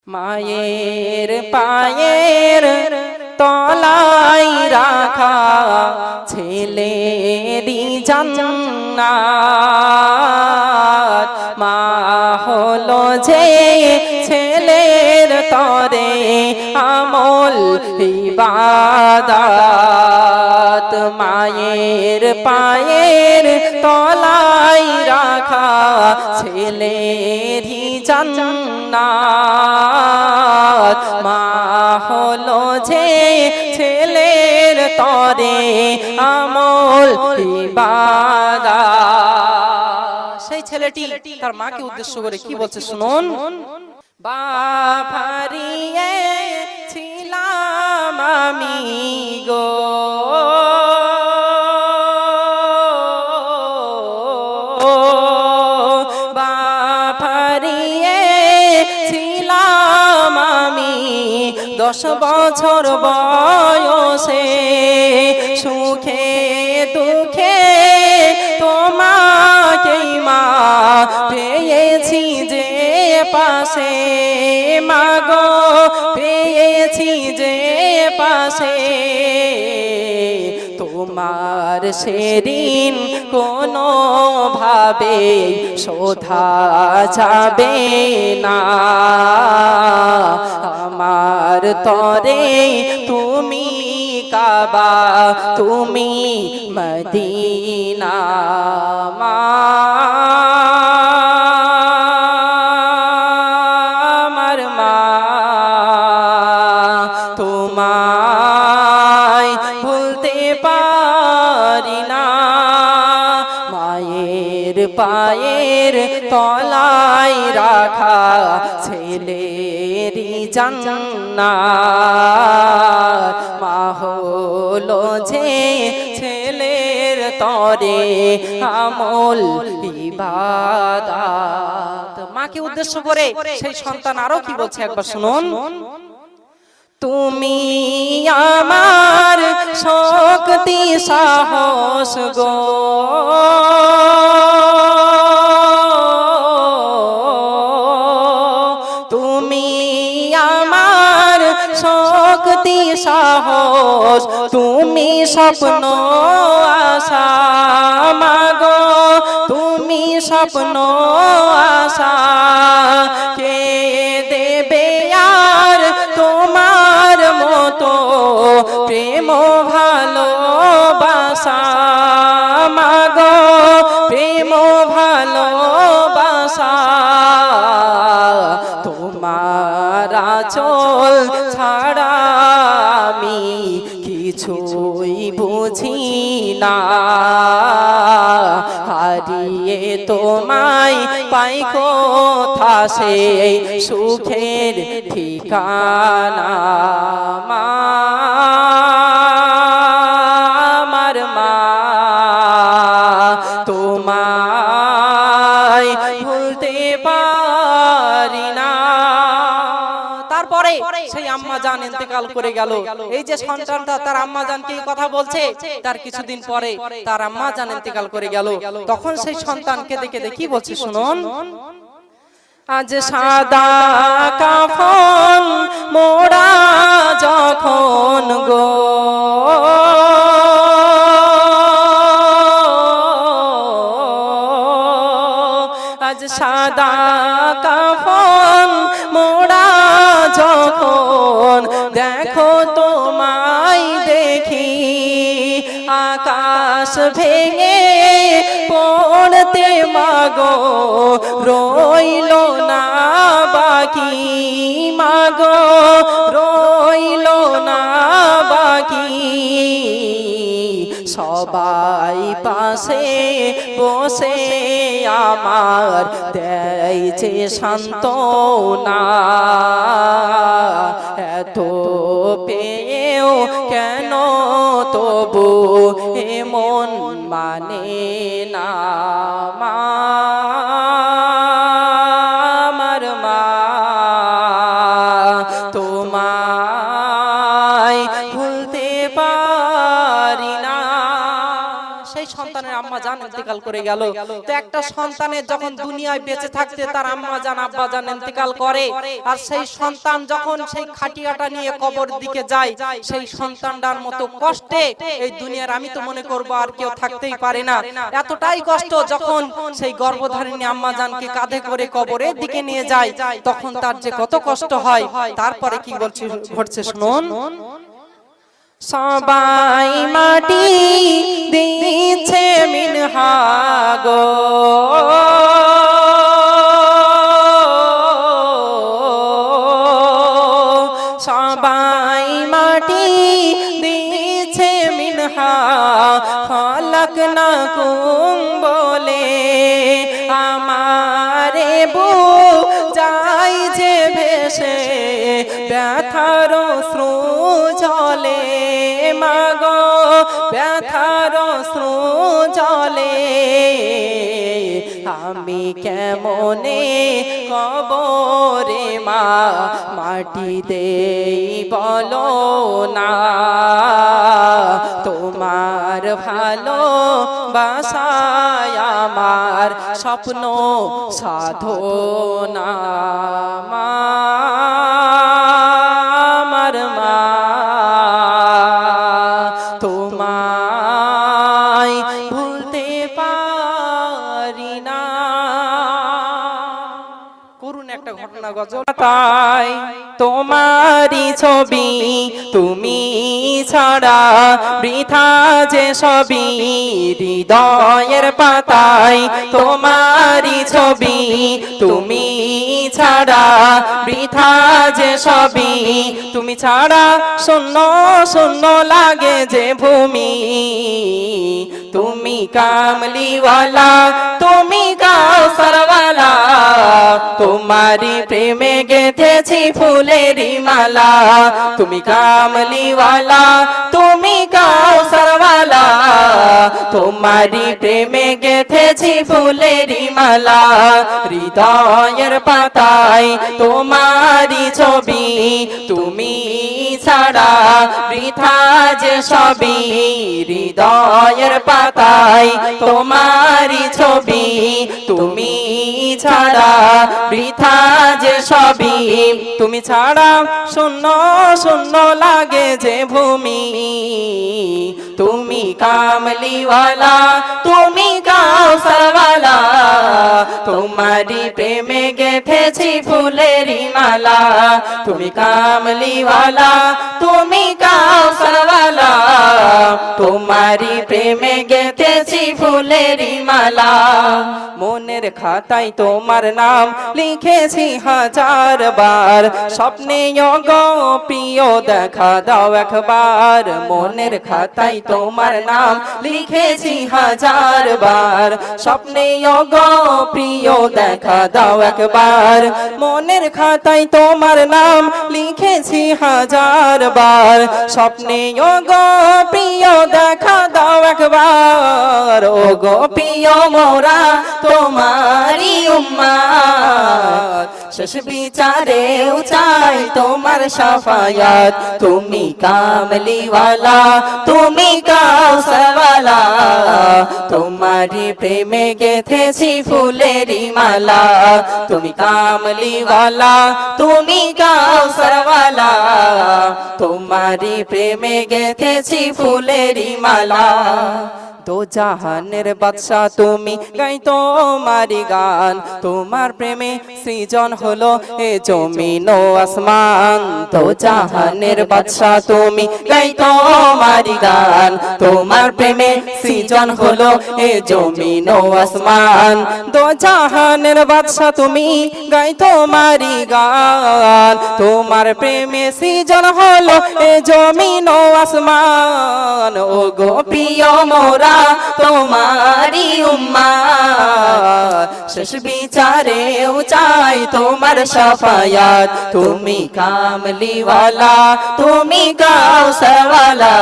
মায়ের পায়ের তলায় রাখা ছেলেরই জান্নাত। মা হলো যে ছেলের তরে আমল ইবাদত। মায়ের পায়ের তলায় রাখা ছেলেরই জান্নাত। মা হলো যে ছেলের তরে আমল ইবাদত। সেই ছেলেটি তার মাকে উদ্দেশ্য করে কি বলছে শুনুন। বাপ হারিয়ে ছিলাম আমি গো, বাপ হারিয়ে ছিলাম আমি 10 বছর বয়সে। সুখে দুঃখে তোমাকেই মা পেয়েছি যে পাশে, মাগো পেয়েছি যে পাশে। তোমার সেদিন কোনো ভাবে শোধা যাবে না। আমার তরে তুমি কাবা, তুমি মদিনা। মা আমার মা, তোমায় ভুলতে পারি না। মায়ের পায়ের তলায় রাখা ছেলেরই জান্নাত। মা হলো যে ছেলের তরে আমল ইবাদত। মাকে উদ্দেশ্য করে সেই সন্তান আরো কি বলছে একবার শুনুন। তুমি আমার শক্তি সাহস গো, তুমি আমার শক্তি সাহস, তুমি স্বপ্ন আশা মাগো, তুমি স্বপ্ন আশা। কে দেবে আর তোমার মতো প্রেম ভালোবাসা মাগো, প্রেম ভালোবাসা। তোমার আঁচল ছাড়া আমি কিছুই বুঝি না। হারিয়ে তোমায় পাই কোথা সে সুখের ঠিকানা। মা আমার মা, তোমায় ভুলতে পারি না। তারপরে সেই আম্মা জান ইন্তেকাল করে গেল। এই যে সন্তানটা তার আম্মা জানকে এই কথা বলছে, তার কিছুদিন পরে তার আম্মা জান ইন্তেকাল করে গেল। তখন সেই সন্তান কেঁদে কেঁদে কি বলছে শুনুন। আজ সাদা কাফন মোড়া যখন গো, আজ সাদা কাফন মোড়া যখন, দেখো তোমায় দেখি আকাশ ভেঙে পড়তে মাগো রইল না বাকি, মাগো রইল না বাকি। সবাই পাশে বসে আমার দেয় যে সান্ত্বনা। এত পেয়েও কেন তবু এমন মানে না। মা আমার মা, তোমায় ভুলতে পারি না। সেই সন্তান সন্তানের আম্মা জান ইন্তেকাল করে গেল। তো একটা সন্তানের যখন দুনিয়ায় বেঁচে থাকতে তার আম্মা জান আব্বা জান ইন্তেকাল করে, আর সেই সন্তান যখন সেই খাটিয়াটা নিয়ে কবর দিকে যায়, সেই সন্তানটার মতো কষ্টে এই দুনিয়ার আমি তো মনে করব আর কেউ থাকতেই পারে না। এতটাই কষ্ট যখন সেই গর্ভধারিণী আম্মা জানকে কাঁধে করে কবরের দিকে নিয়ে যায়, তখন তার যে কত কষ্ট হয়। তারপরে কি বলছে ঘটছে শুনুন। সবাই মাটি দিচ্ছে মিনহা গো, সবাই মাটি দিচ্ছে মিনহা খলকনাকুম বলে, আমারে বুক যাই যে ভেসে ব্যথার অশ্রু জলে, মাগো ব্যথার অশ্রু জলে, আমি কেমনে কবরে মা মাটি দেই বলো না, তোমার ভালো বাসায় আমার স্বপ্ন সাধনা, আমার মা তোমায় ভুলতে পারি না। করুন একটা ঘটনা গজল। তাই তোমারি ছবি তুমি ছাড়া বৃথা যে সবই, হৃদয়ের পাতায় তোমারি ছবি তুমি ছাড়া বৃথা যে সবই, তুমি ছাড়া শূন্য শূন্য লাগে যে ভূমি, তুমি কামলিওয়ালা তুমি কাউসারওয়ালা, তোমারি প্রেমে গেথেছি ফুলেরি মালা, তুমি কামলিওয়ালা তুমি কাউসারওয়ালা, তোমারি প্রেমে গেথেছি ফুলেরি মালা, হৃদয়ের পাতায় তোমারি ছবি তুমি ছাড়া বৃথা যে সবই, হৃদয়ের পাতায় তোমারি ছবি তুমি ছাড়া বৃথা যে সবই, তুমি ছাড়া শূন্য শূন্য লাগে যে ভূমি, তুমি কামলিওয়ালা তুমি কাউসারওয়ালা, তোমারি প্রেমে গেথেছি ফুলেরি মালা, তুমি কামলিওয়ালা তুমি কাউসারওয়ালা, তোমারি প্রেমে গেথেছি ফুলেরি মালা, মনের খাতায় তোমার নাম লিখেছি হাজার বার, স্বপ্নে গো প্রিয় দেখা দাও একবার, মনের খাতায় তোমার নাম লিখেছি হাজার বার, স্বপ্নে গো প্রিয় দেখা দাও একবার, মনের খাতায় তোমার নাম লিখেছি হাজার বার, স্বপ্নে গো প্রিয় দেখা দাও একবার, ও গো প্রিয় মোরা তোমারি উম্মত, শেষ বিচারেও চাই তোমার শাফায়াত, তুমি কামলিওয়ালা তুমি কাউসারওয়ালা, তোমারি প্রেমে গেথেছি ফুলেরি মালা, তুমি কামলিওয়ালা তুমি কাউসারওয়ালা, তোমারি প্রেমে গেথেছি ফুলেরি মালা, দো জাহানের বাদশা তুমি গাই তোমারি গান, তোমার প্রেমে সৃজন হলো এ জমিন ও আসমান, দো জাহানের বাদশা তুমি গাই তোমারি গান, তোমার প্রেমে সৃজন হলো এ জমিন ও আসমান, দো জাহানের বাদশা তুমি গাই তোমারি গান, তোমার প্রেমে সৃজন হলো এ জমিন ও আসমান, ও গো প্রিয় মোরা তোমারি উম্মত, শেষ বিচারেও চাই তোমার শাফায়াত, তুমি কামলিওয়ালা তুমি কাউসারওয়ালা,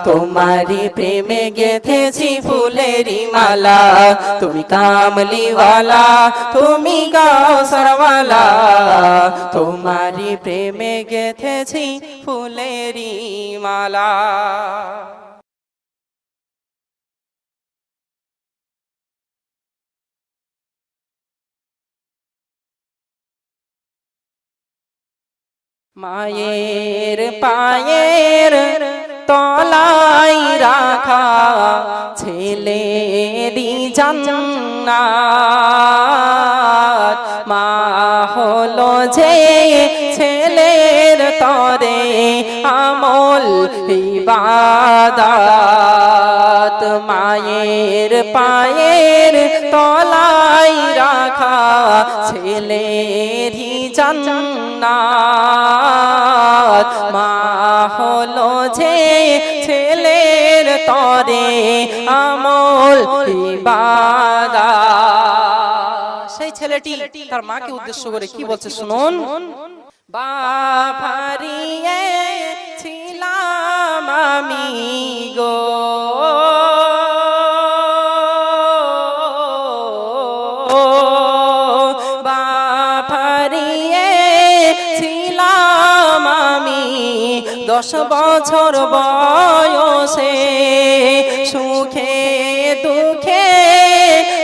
তোমারি প্রেমে গেথেছি ফুলেরি মালা, তুমি কামলিওয়ালা তুমি কাউসারওয়ালা, তোমারি প্রেমে গেথেছি ফুলেরি মালা। মায়ের পায়ের তলায় রাখা ছেলেরই জান্নাত, মা হলো যে ছেলের তরে আমল ইবাদত, মায়ের পায়ের তলায় রাখা ছেলেরই জান্নাত, মা হলো যে ছেলের তরে আমল ইবাদত। সেই ছেলেটি তার মাকে উদ্দেশ্য করে কি বলছে শুনুন। বাপ হারিয়ে ছিলাম আমি গো, বাপ হারিয়ে ছিলাম আমি 10 বছর বয়সে, সুখে দুঃখে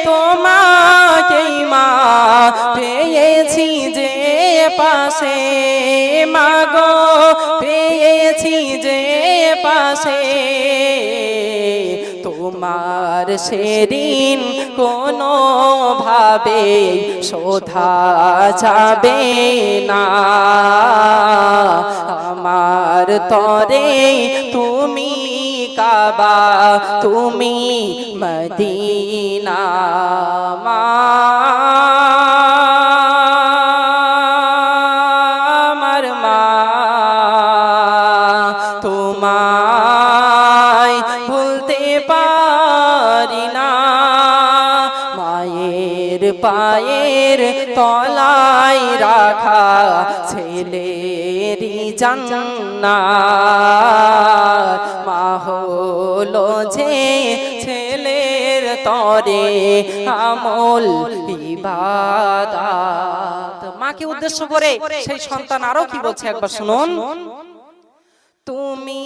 তোমাকেই মা পেয়েছি যে পাশে, মাগো পেয়েছি যে পাশে, তোমার সেদিন কোনো ভাবে শোধা যাবে না, আমার তরে তুমি কাবা তুমি মদিনা, মা আমার মা তোমায় ভুলতে পারি না, মায়ের পায়ের তলায় রাখা ছেলেরই জান্নাত, মা হলো যে ছেলের তরে আমল ইবাদত। মাকে উদ্দেশ্য করে সেই সন্তান আরো কি বলছে একবার শুনুন। তুমি